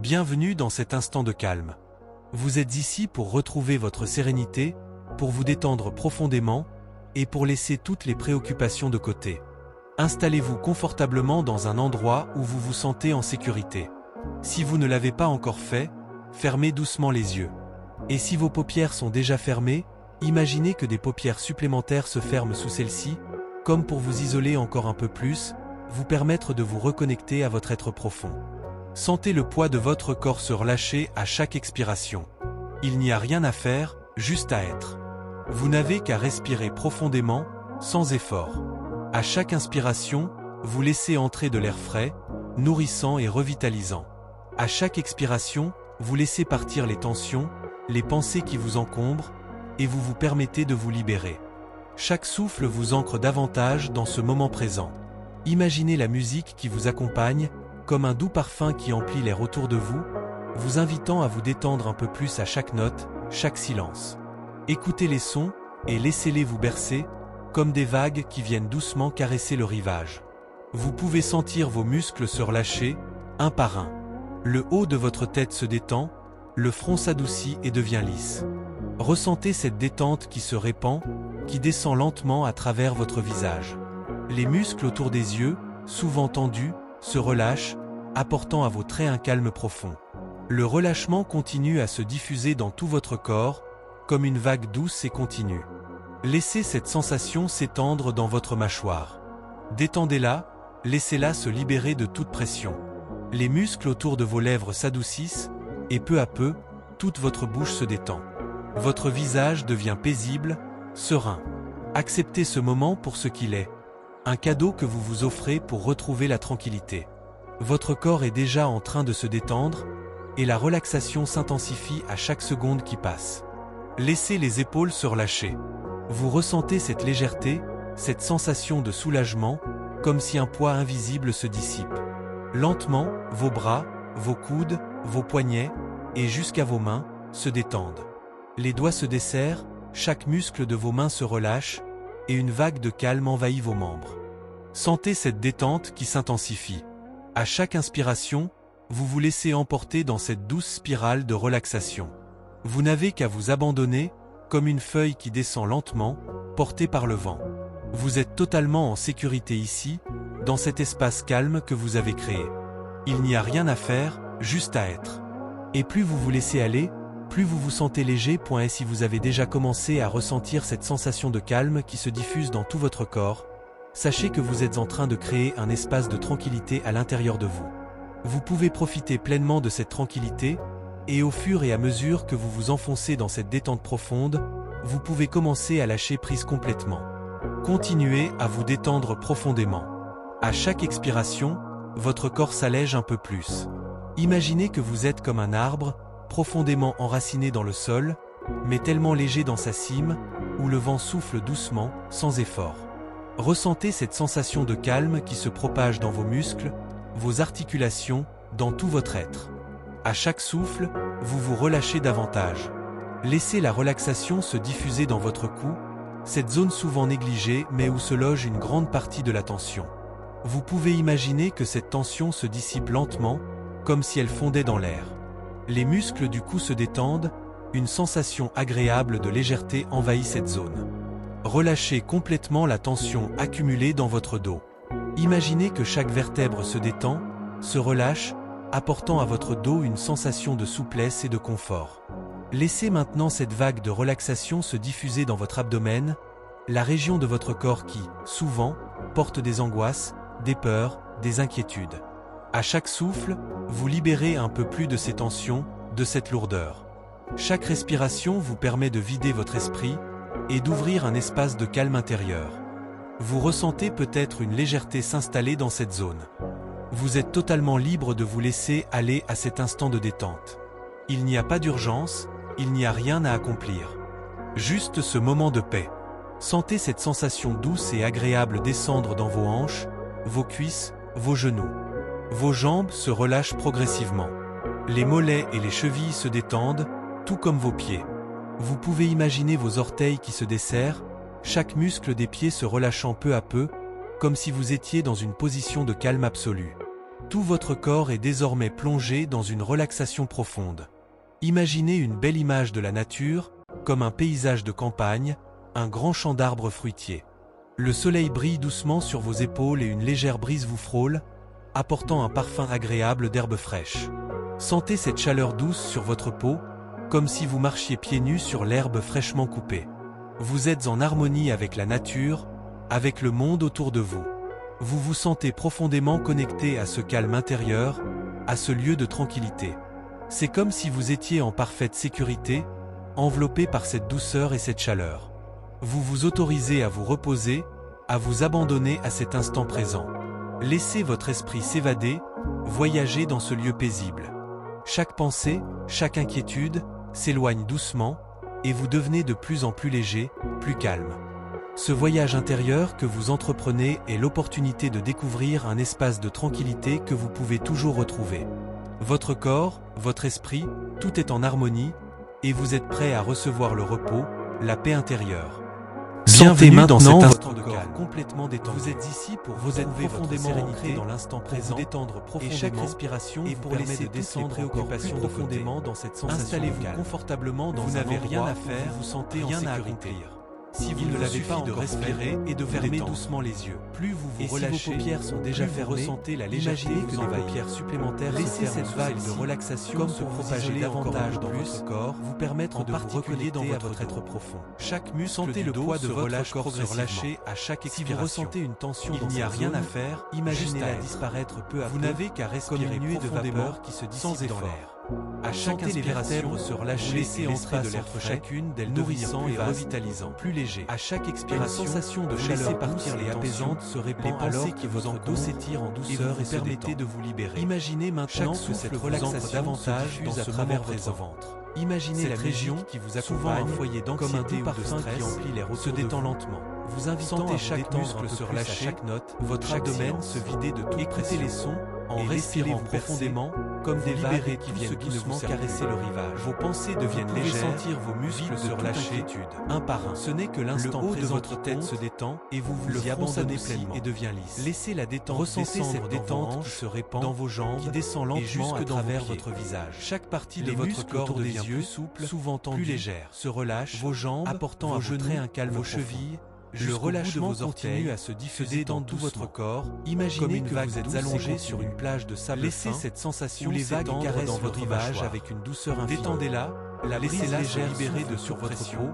Bienvenue dans cet instant de calme. Vous êtes ici pour retrouver votre sérénité, pour vous détendre profondément et pour laisser toutes les préoccupations de côté. Installez-vous confortablement dans un endroit où vous vous sentez en sécurité. Si vous ne l'avez pas encore fait, fermez doucement les yeux. Et si vos paupières sont déjà fermées, imaginez que des paupières supplémentaires se ferment sous celles-ci, comme pour vous isoler encore un peu plus, vous permettre de vous reconnecter à votre être profond. Sentez le poids de votre corps se relâcher à chaque expiration. Il n'y a rien à faire, juste à être. Vous n'avez qu'à respirer profondément, sans effort. À chaque inspiration, vous laissez entrer de l'air frais, nourrissant et revitalisant. À chaque expiration, vous laissez partir les tensions, les pensées qui vous encombrent, et vous vous permettez de vous libérer. Chaque souffle vous ancre davantage dans ce moment présent. Imaginez la musique qui vous accompagne, comme un doux parfum qui emplit l'air autour de vous, vous invitant à vous détendre un peu plus à chaque note, chaque silence. Écoutez les sons, et laissez-les vous bercer, comme des vagues qui viennent doucement caresser le rivage. Vous pouvez sentir vos muscles se relâcher, un par un. Le haut de votre tête se détend, le front s'adoucit et devient lisse. Ressentez cette détente qui se répand, qui descend lentement à travers votre visage. Les muscles autour des yeux, souvent tendus, se relâchent, apportant à vos traits un calme profond. Le relâchement continue à se diffuser dans tout votre corps, comme une vague douce et continue. Laissez cette sensation s'étendre dans votre mâchoire. Détendez-la, laissez-la se libérer de toute pression. Les muscles autour de vos lèvres s'adoucissent, et peu à peu, toute votre bouche se détend. Votre visage devient paisible, serein. Acceptez ce moment pour ce qu'il est. Un cadeau que vous vous offrez pour retrouver la tranquillité. Votre corps est déjà en train de se détendre, et la relaxation s'intensifie à chaque seconde qui passe. Laissez les épaules se relâcher. Vous ressentez cette légèreté, cette sensation de soulagement, comme si un poids invisible se dissipe. Lentement, vos bras, vos coudes, vos poignets, et jusqu'à vos mains, se détendent. Les doigts se desserrent, chaque muscle de vos mains se relâche, et une vague de calme envahit vos membres. Sentez cette détente qui s'intensifie. À chaque inspiration, vous vous laissez emporter dans cette douce spirale de relaxation. Vous n'avez qu'à vous abandonner, comme une feuille qui descend lentement, portée par le vent. Vous êtes totalement en sécurité ici, dans cet espace calme que vous avez créé. Il n'y a rien à faire, juste à être. Et plus vous vous laissez aller, plus vous vous sentez léger. Et si vous avez déjà commencé à ressentir cette sensation de calme qui se diffuse dans tout votre corps, sachez que vous êtes en train de créer un espace de tranquillité à l'intérieur de vous. Vous pouvez profiter pleinement de cette tranquillité, et au fur et à mesure que vous vous enfoncez dans cette détente profonde, vous pouvez commencer à lâcher prise complètement. Continuez à vous détendre profondément. À chaque expiration, votre corps s'allège un peu plus. Imaginez que vous êtes comme un arbre, profondément enraciné dans le sol, mais tellement léger dans sa cime, où le vent souffle doucement, sans effort. Ressentez cette sensation de calme qui se propage dans vos muscles, vos articulations, dans tout votre être. À chaque souffle, vous vous relâchez davantage. Laissez la relaxation se diffuser dans votre cou, cette zone souvent négligée mais où se loge une grande partie de la tension. Vous pouvez imaginer que cette tension se dissipe lentement, comme si elle fondait dans l'air. Les muscles du cou se détendent, une sensation agréable de légèreté envahit cette zone. Relâchez complètement la tension accumulée dans votre dos. Imaginez que chaque vertèbre se détend, se relâche, apportant à votre dos une sensation de souplesse et de confort. Laissez maintenant cette vague de relaxation se diffuser dans votre abdomen, la région de votre corps qui, souvent, porte des angoisses, des peurs, des inquiétudes. À chaque souffle, vous libérez un peu plus de ces tensions, de cette lourdeur. Chaque respiration vous permet de vider votre esprit et d'ouvrir un espace de calme intérieur. Vous ressentez peut-être une légèreté s'installer dans cette zone. Vous êtes totalement libre de vous laisser aller à cet instant de détente. Il n'y a pas d'urgence, il n'y a rien à accomplir. Juste ce moment de paix. Sentez cette sensation douce et agréable descendre dans vos hanches, vos cuisses, vos genoux. Vos jambes se relâchent progressivement. Les mollets et les chevilles se détendent, tout comme vos pieds. Vous pouvez imaginer vos orteils qui se desserrent, chaque muscle des pieds se relâchant peu à peu, comme si vous étiez dans une position de calme absolu. Tout votre corps est désormais plongé dans une relaxation profonde. Imaginez une belle image de la nature, comme un paysage de campagne, un grand champ d'arbres fruitiers. Le soleil brille doucement sur vos épaules et une légère brise vous frôle, apportant un parfum agréable d'herbes fraîches. Sentez cette chaleur douce sur votre peau, comme si vous marchiez pieds nus sur l'herbe fraîchement coupée. Vous êtes en harmonie avec la nature, avec le monde autour de vous. Vous vous sentez profondément connecté à ce calme intérieur, à ce lieu de tranquillité. C'est comme si vous étiez en parfaite sécurité, enveloppé par cette douceur et cette chaleur. Vous vous autorisez à vous reposer, à vous abandonner à cet instant présent. Laissez votre esprit s'évader, voyager dans ce lieu paisible. Chaque pensée, chaque inquiétude, s'éloigne doucement, et vous devenez de plus en plus léger, plus calme. Ce voyage intérieur que vous entreprenez est l'opportunité de découvrir un espace de tranquillité que vous pouvez toujours retrouver. Votre corps, votre esprit, tout est en harmonie, et vous êtes prêt à recevoir le repos, la paix intérieure. Bienvenue dans cet instant de calme. Complètement détendu. Vous êtes ici pour Vous êtes retrouver profondément votre ancré dans l'instant présent, vous détendre et profondément, chaque respiration et vous pour permet laisser de descendre toutes les encore plus préoccupations de profondément côté. dans cette sensation Installez-vous de calme. confortablement dans Vous un n'avez rien endroit à où faire, vous vous sentez en rien à sécurité. accomplir. Si vous Il ne vous l'avez suffit pas de encore respirer fait, et de fermez détendre. doucement les yeux. Plus vous vous Et si relâchez, vos paupières sont déjà plus vous fermées, ressentez la légèreté imaginez vous que des envahir. paupières supplémentaires se Laissez ferment cette sous vague celle-ci, de relaxation comme se pour vous propager isoler davantage encore dans plus, votre corps, vous permettre en de vous particulier reconnecter dans à votre votre être dos. profond. Chaque muscle Sentez du le dos poids se de votre relâche corps se progressivement. relâcher À chaque Si vous expiration. ressentez une tension Il dans n'y a cette rien zone, à faire, imaginez-la juste à être. disparaître peu à Vous peu, n'avez qu'à respirer comme une nuée de profondément, vapeur qui se sans dissipe dans effort. l'air. À chaque Sentez les inspiration, vertèbres se vous relâcher laissez et entrer de l'espace l'air entre frais, chacune d'elles nourrissant devenir et plus vaste, revitalisant. plus léger. À chaque Une expiration, sensation de vous chaleur laissez douce partir et les apaisante tensions, se répand les pensées alors qui que vous votre dos encombrent, s'étire en et douceur vous et se permettez détend. de vous libérer. Imaginez maintenant Chaque que souffle cette vous relaxation ancre davantage se dans diffuse ce à travers travers votre votre ventre. Imaginez Cette la région musique qui vous souvent accompagne un foyer comme un d'anxiété doux ou de parfum stress, qui emplit l'air se autour de détend vous, lentement. vous invitant à Sentez vous chaque détendre muscle un peu se plus à relâcher, chaque note, votre chaque abdomen séance. se vider de toute Écoutez pression. les sons En et respirant laissez-les profondément, comme vous des libérez vagues tout qui ce viennent qui ne vous doucement sert caresser plus. le rivage. Vos pensées deviennent Vous pouvez légères, sentir vos muscles vides se de toute relâcher inquiétude. un par un. Ce n'est que l'instant Le haut de présent votre qui tête compte, se détend et vous le vous y front abandonnez s'adoucit pleinement. et devient lisse. Laissez la détente Ressentez descendre cette dans vos détente hanches, qui se répand dans vos jambes, qui descend et lentement jusque à dans travers vos pieds. votre visage. Chaque partie Les de votre muscles corps autour des devient yeux, plus souple, souvent tendus, plus légère, se relâchent, vos jambes, apportant vos à vos genoux, traits un calme vos profond. chevilles, Le jusqu'au bout relâchement de vos continue orteils, à se diffuser se détend dans tout votre doucement. corps. Comme Imaginez une que vague vous êtes douce allongé et sur continue. une plage de sable Laissez fin, cette sensation où les vagues s'étendre caressent dans le votre rivage mâchoire avec une douceur infinie. Détendez-la, La laissez-la brise se légère libérer souffle de sur votre votre peau. peau,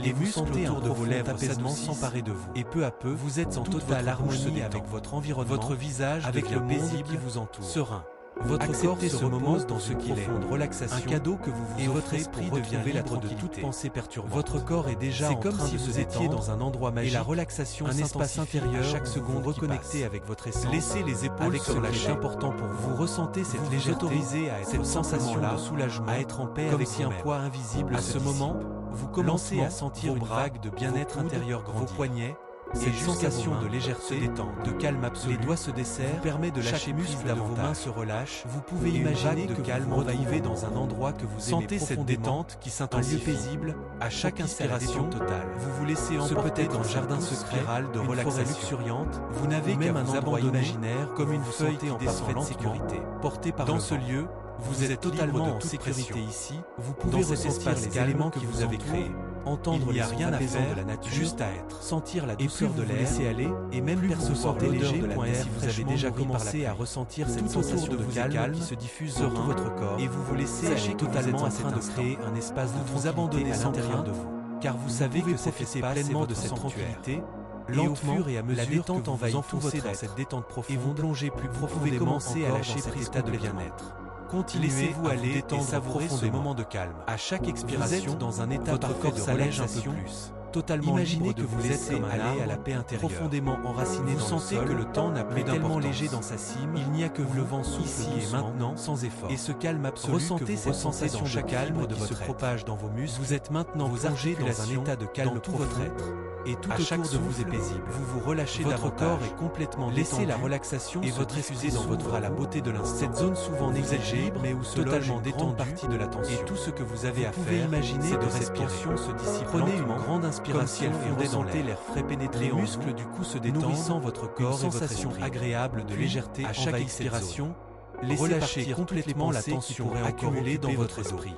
Les vous muscles sentez autour un de vos profond lèvres apaisement s'adoucissent, s'emparer de vous. et peu à peu, Vous êtes en toute totale votre bouche se harmonie détend. avec votre environnement, Votre visage avec devient le monde paisible, qui vous entoure. serein. Votre Acceptez corps se ce moment repose dans dans ce une qu'il est. profonde Un relaxation, cadeau que vous vous et votre offrez esprit pour devient retrouver la libre de tranquillité. toute pensée perturbante. Votre corps est déjà C'est en comme train si de vous se étiez détendre, dans un endroit et magique, la relaxation un espace s'intensifie intérieur à chaque où vous seconde vous qui reconnectez passe. avec votre essence. Laissez les épaules avec se ce qui est relâcher. important pour vous. Vous ressentez cette Vous vous légèreté, autorisez à être cette sensation simplement de là, soulagement, à être en paix comme avec si un vous-même. poids invisible À se ce dissipe. moment, vous commencez Lentement, à sentir vos une bras, vague de bien-être vos coudes, intérieur vos grandir. poignets, Cette et jusqu'à sensation vos mains de légèreté, se détend. de calme absolu, Les doigts se desserrent, vous permet de chaque lâcher muscle prise de vos mains davantage. se relâche. Vous pouvez Et une imaginer vague que de calme vous envahit retrouvez dans un endroit que vous Sentez aimez cette profondément, détente qui un lieu s'intensifie. paisible, À chaque propice à la inspiration détente totale. vous vous laissez Ce emporter peut être dans un un jardin jardin secret, spirale de une forêt relaxation. luxuriante, Vous n'avez ou qu'à même un vous endroit abandonner imaginaire comme où une vous feuille sentez qui en descend parfaite lentement, sécurité. portée par Dans le ce vent. lieu, Vous êtes totalement libre en de toute sécurité pression. ici, Vous dans pouvez cet ressentir espace les calme éléments que que vous vous avez entourent, créé. entendre Il n'y a les rien sons à apaisants faire, de la nature, juste à être. sentir la Et plus douceur vous de vous l'air, laissez aller, et même plus vous percevoir sentez l'odeur léger de la comme terre si vous avez déjà commencé à ressentir cette Tout autour sensation de de vous est calme calme, qui se diffuse serein, dans tout votre corps, et vous vous laissez sachez aller que vous totalement êtes à en cet train de instant. créer un espace de Vous abandonnez tranquillité à l'intérieur centrale, de vous, car vous Vous savez pouvez que cet profiter espace est pleinement votre de cette sanctuaire. tranquillité. Et Lentement, au fur et à mesure la détente que vous envahit vous tout enfoncez votre dans être, cette détente et profonde, vous plongez plus vous profondément pouvez commencer à encore lâcher dans cet prise état de complètement. bien-être. Continuez Laissez-vous à aller vous et détendre savourer ce profondément. moment de calme. À chaque Vous expiration, êtes dans un état votre parfait corps de s'allège un peu relaxation, plus. totalement Imaginez libre de que vous vous êtes laisser comme un aller à la arbre, paix intérieure. profondément enraciné Vous dans le sentez sol, que le temps n'a plus mais tellement d'importance. léger dans sa cime, Il n'y a que le vous, vent souffle ici et doucement, maintenant, sans effort. et ce calme absolu Ressentez que vous cette ressentez sensation dans de chaque calme fibre de qui votre se être. propage dans vos muscles. Vous êtes maintenant vos plongé dans un articulations, état de calme dans tout profond, votre être. et tout À autour chaque de vous est souffle, paisible. Vous vous relâchez Votre davantage. corps est complètement Laissez détendu la relaxation et se votre diffuser esprit dans votre s'ouvre à la beauté de l'instant. Cette zone souvent Vous êtes négligée, libre, mais où se totalement loge une grande partie de l'attention. et tout ce que vous avez Vous à pouvez faire, imaginer c'est que de cette respirer. tension se dissipe Prenez lentement, une grande inspiration comme si elle et fondait dans ressentez l'air frais pénétrer Les en muscles vous, du cou se détendent, nourrissant votre corps et votre sensation esprit. agréable de Puis, légèreté à chaque envahit cette expiration, zone. laissez Relâchez partir complètement la pensées qui tension pourraient encore accumulée dans occuper votre votre esprit.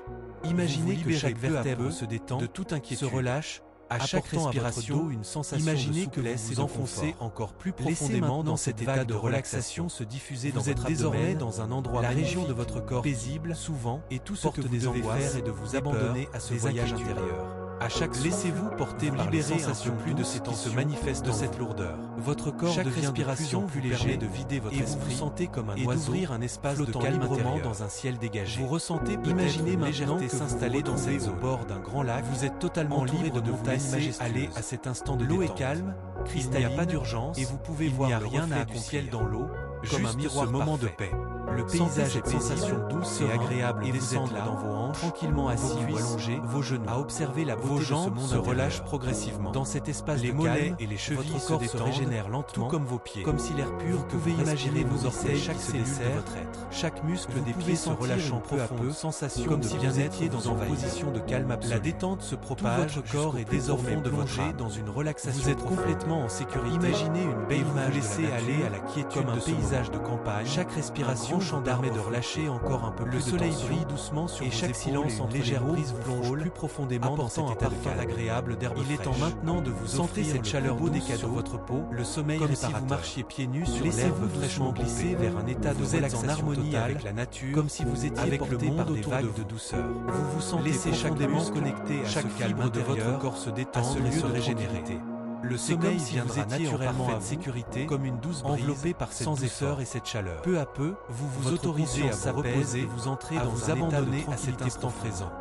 dos. Imaginez que chaque vertèbre se détend, de toute inquiétude, se relâche, à chaque apportant à votre respiration dos une sensation imaginez de que vous souplesse et vous de enfoncez confort. encore plus Laissez profondément maintenant dans cette cet vague état de de relaxation relaxation se diffuser Vous dans êtes votre désormais abdomen, dans un endroit la magnifique, région de votre corps paisible, souvent, et tout ce porte que vous des devez angoisses, faire est de vous des abandonner peurs, à ce des voyage inquiétudes. intérieur. À chaque Laissez-vous souffle, porter vous par les libérez sensations un peu plus de douces ces qui tensions se manifestent de en cette vous. lourdeur. Votre corps Chaque devient de plus respiration en plus vous léger permet de vider votre et vous esprit vous sentez comme un et oiseau d'ouvrir un espace de flottant calme librement intérieur. dans un ciel dégagé. Vous ressentez peut-être Imaginez une maintenant légèreté que vous s'installer dans cette au zone. bord d'un grand lac. Vous êtes totalement entouré libre de de vous montagnes laisser majestueuses. aller à cet instant de L'eau est détente. calme, Il n'y a cristalline, pas d'urgence et vous pouvez il voir n'y a le rien reflet à du accomplir. ciel dans l'eau, comme Juste un miroir ce moment de parfait. paix. Le Sentez paysage cette est paisible, sensation douce et serein, agréable et vous êtes descendre là, dans vos hanches, tranquillement assis vos ou cuisses, allongés, vos genoux, à observer la vos beauté de ce jambes monde se intérieur. relâchent progressivement. Dans cet espace Les de mollets calme, et les chevilles votre se corps se détendent, régénère lentement, tout comme vos pieds. comme si l'air pur Vous que pouvez vous imaginer respirez vos nourrissait orteils chaque qui se cellule de desserrent, votre être. chaque muscle Vous des pouvez pieds se sentir relâchant une peu à peu, profonde sensation comme de si vous bien-être étiez vous dans une envahit. position de calme absolu. La détente se Tout propage, votre corps est jusqu'au plus désormais profond de votre plongé âme. dans une relaxation Vous êtes profonde. complètement en sécurité. Imaginez une belle et vous image vous de laissez la nature, aller à la quiétude comme un de ce paysage moment. de campagne. Chaque respiration un grand champ permet de d'arbres relâcher encore un peu Le plus de soleil tension. brille doucement sur et vos chaque épaules silence et une entre les légère mots brise vous vous plonge frôle, plus profondément dans cet apportant un état de parfum calme. agréable d'herbe Il est temps fraîche. maintenant de vous Sentez offrir cette le chaleur plus beau des douce sur cadeaux, votre peau, le sommeil comme si réparateur. vous marchiez pieds nus sur Laissez-vous l'herbe doucement fraîchement glisser pompée. vers un état de Vous êtes en relaxation harmonie totale, avec la nature, comme si vous étiez avec porté le monde par des autour vagues de de vous. douceur. Vous vous sentez Laissez chaque profondément muscle, connecté à chaque ce calme fibre de intérieur, votre corps se à détendre ce lieu lieu de de régénérer. tranquillité. Le C'est sommeil comme si vous viendra étiez naturellement en à parfaite vous, sécurité, comme une douce brise, enveloppé par cette sans douceur effort. et cette chaleur. Peu à peu, vous vous Votre autorisez à conscience vous reposer, s'apaise et vous entrez à dans vous un état de abandonner à cet tranquillité instant profond. présent.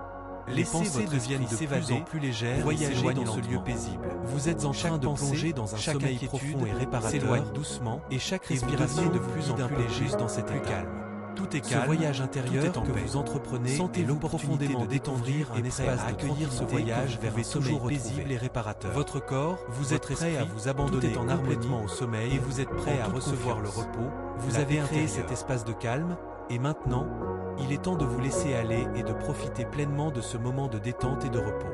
Les Laissez pensées votre deviennent esprit de plus en s'évader, plus légères, voyager s'éloignent dans ce lieu lentement. paisible. Vous êtes en Chaque train de pensée, plonger dans un chaque sommeil inquiétude profond et réparateur, s'éloigne doucement, et chaque et vous respiration devenez de plus en d'un plus peu léger plus dans cet plus état. calme. Tout est Ce calme, voyage tout intérieur est en que paix. vous entreprenez Sentez-vous et l'opportunité profondément de découvrir détendu un et prêt à espace de accueillir ce tranquillité voyage que vers vous un pouvez sommeil toujours paisible retrouver. et réparateur. Votre corps, Vous êtes votre prêt à esprit, vous abandonner tout est en harmonie complètement au sommeil et vous êtes prêt en à toute recevoir le confiance. repos. Vous la avez paix créé intérieure. cet espace de calme, et maintenant, il est temps de vous laisser aller et de profiter pleinement de ce moment de détente et de repos.